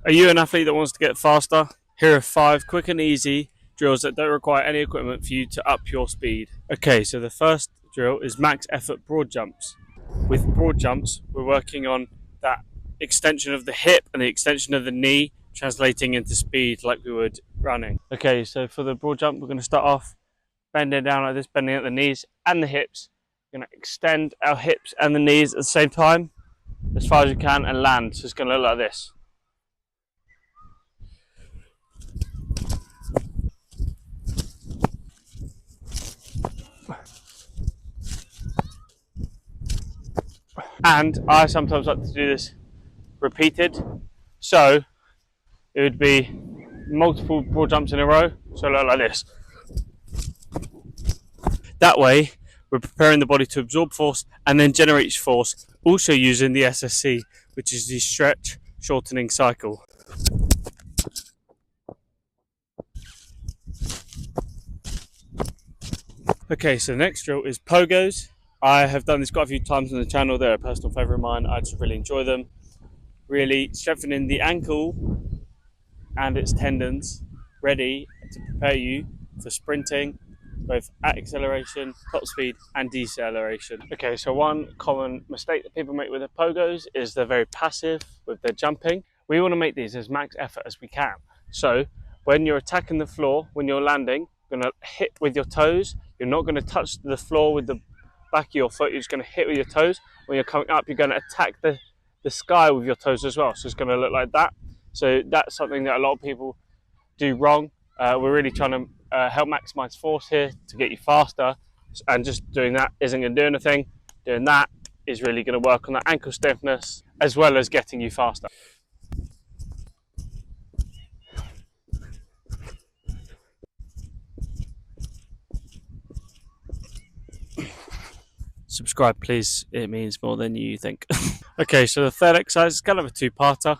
Are you an athlete that wants to get faster? Here are 5 quick and easy drills that don't require any equipment for you to up your speed. Okay, so the first drill is max effort broad jumps. With broad jumps, we're working on that extension of the hip and the extension of the knee, translating into speed like we would running. Okay, so for the broad jump, we're going to start off bending down like this, bending at the knees and the hips. We're going to extend our hips and the knees at the same time as far as you can and land. So it's going to look like this. And I sometimes like to do this repeated. So it would be multiple broad jumps in a row. So look like this. That way, we're preparing the body to absorb force and then generate force, also using the SSC, which is the stretch shortening cycle. Okay, so the next drill is Pogos. I have done this quite a few times on the channel. They're a personal favourite of mine. I just really enjoy them. Really strengthening the ankle and its tendons, ready to prepare you for sprinting, both at acceleration, top speed, and deceleration. Okay, so one common mistake that people make with the Pogos is they're very passive with their jumping. We want to make these as max effort as we can. So when you're attacking the floor, when you're landing, you're going to hit with your toes. You're not going to touch the floor with the back of your foot. You're just going to hit with your toes. When you're coming up, you're going to attack the sky with your toes as well. So it's going to look like that. So that's something that a lot of people do wrong. We're really trying to help maximize force here to get you faster, and just doing that isn't going to do anything. Doing that is really going to work on that ankle stiffness as well as getting you faster. Subscribe please, it means more than you think. Okay, so the third exercise is kind of a two-parter.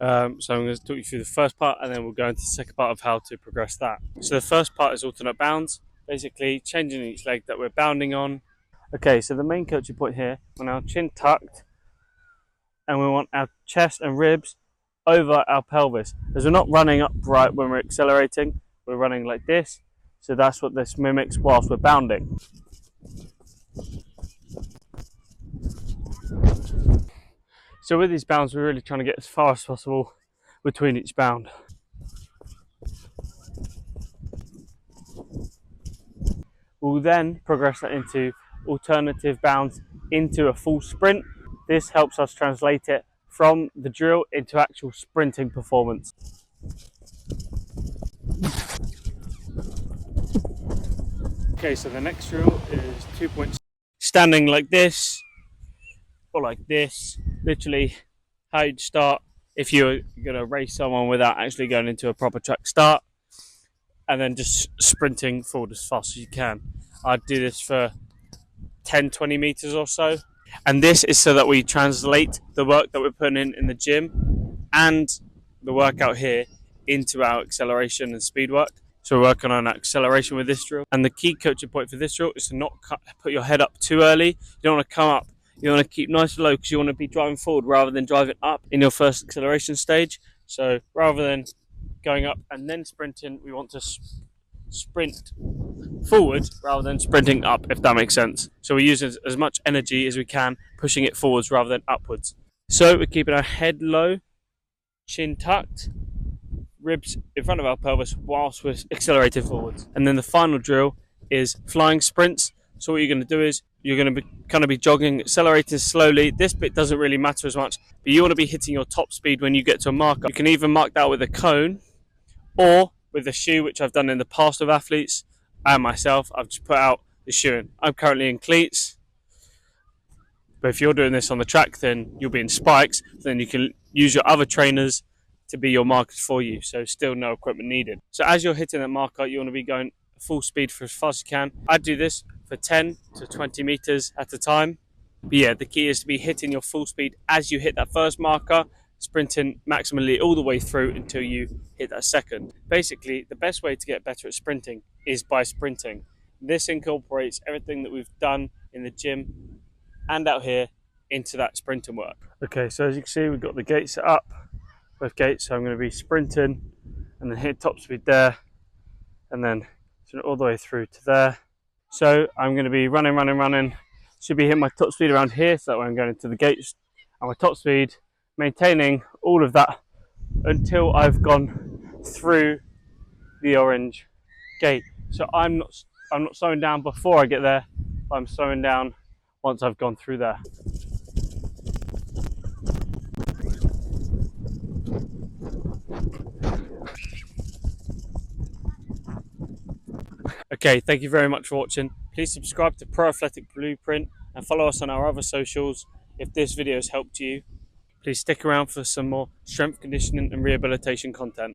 So I'm going to talk you through the first part and then we'll go into the second part of how to progress that. So the first part is alternate bounds, basically changing each leg that we're bounding on. Okay, so the main coaching point here, we want our chin tucked and we want our chest and ribs over our pelvis. As we're not running upright when we're accelerating, we're running like this. So that's what this mimics whilst we're bounding. So with these bounds, we're really trying to get as far as possible between each bound. We'll then progress that into alternative bounds into a full sprint. This helps us translate it from the drill into actual sprinting performance. Okay, so the next drill is 2 points. Standing like this or like this, literally how you'd start if you were going to race someone without actually going into a proper track start, and then just sprinting forward as fast as you can. I'd do this for 10-20 meters or so, and this is so that we translate the work that we're putting in the gym and the workout here into our acceleration and speed work. So we're working on acceleration with this drill, and the key coaching point for this drill is to not put your head up too early. You don't want to come up, you want to keep nice and low because you want to be driving forward rather than driving up in your first acceleration stage. So rather than going up and then sprinting, we want to sprint forward rather than sprinting up, if that makes sense. So we use as much energy as we can, pushing it forwards rather than upwards. So we're keeping our head low, chin tucked, ribs in front of our pelvis whilst we're accelerating forwards. And then the final drill is flying sprints. So what you're going to do is you're going to kind of be jogging, accelerating slowly. This bit doesn't really matter as much, but you want to be hitting your top speed when you get to a marker. You can either mark that with a cone or with a shoe, which I've done in the past with athletes and myself. I've just put out the shoe in. I'm currently in cleats, but if you're doing this on the track, then you'll be in spikes. Then you can use your other trainers to be your markers for you, so still no equipment needed. So as you're hitting that marker, you want to be going full speed for as fast as you can. I do this for 10 to 20 meters at a time. But yeah, the key is to be hitting your full speed as you hit that first marker, sprinting maximally all the way through until you hit that second. Basically, the best way to get better at sprinting is by sprinting. This incorporates everything that we've done in the gym and out here into that sprinting work. Okay, so as you can see, we've got the gate set up. both gates. So I'm going to be sprinting and then hit top speed there, and then all the way through to there. So I'm going to be running. Should be hitting my top speed around here, so that way I'm going into the gates and my top speed, maintaining all of that until I've gone through the orange gate. So I'm not slowing down before I get there, but I'm slowing down once I've gone through there. Okay, thank you very much for watching. Please subscribe to Pro Athletic Blueprint and follow us on our other socials if this video has helped you. Please stick around for some more strength conditioning and rehabilitation content.